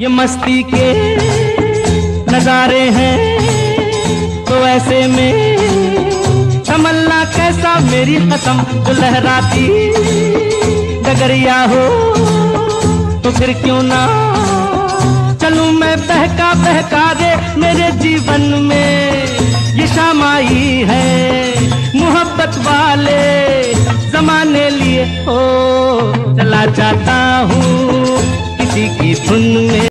ये मस्ती के नजारे हैं तो ऐसे में तमन्ना कैसा मेरी कसम जो लहराती डगरिया हो तो फिर क्यों ना चलूं मैं बहका बहका रे मेरे जीवन में ये शाम आई है मोहब्बत वाले जमाने लिए हो चला जाता हूँ किसी की धुन में।